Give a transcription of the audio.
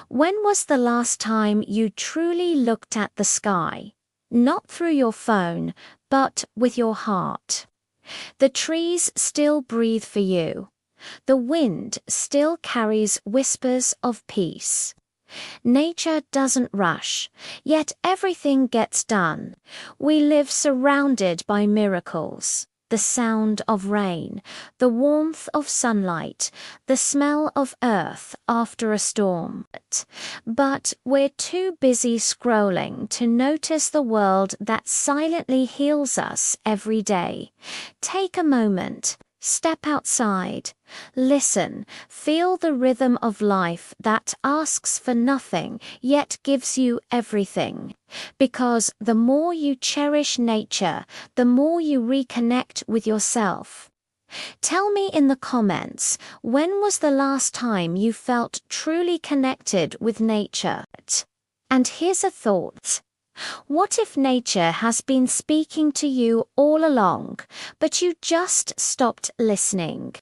When was the last time you truly looked at the sky? Not through your phone, but with your heart. The trees still breathe for you. The wind still carries whispers of peace. Nature doesn't rush, yet everything gets done. We live surrounded by miracles. The sound of rain, the warmth of sunlight, the smell of earth after a storm. But we're too busy scrolling to notice the world that silently heals us every day. Take a moment. Step outside. Listen. Feel the rhythm of life that asks for nothing yet gives you everything. Because the more you cherish nature, the more you reconnect with yourself. Tell me in the comments, when was the last time you felt truly connected with nature? And here's a thought. What if nature has been speaking to you all along, but you just stopped listening?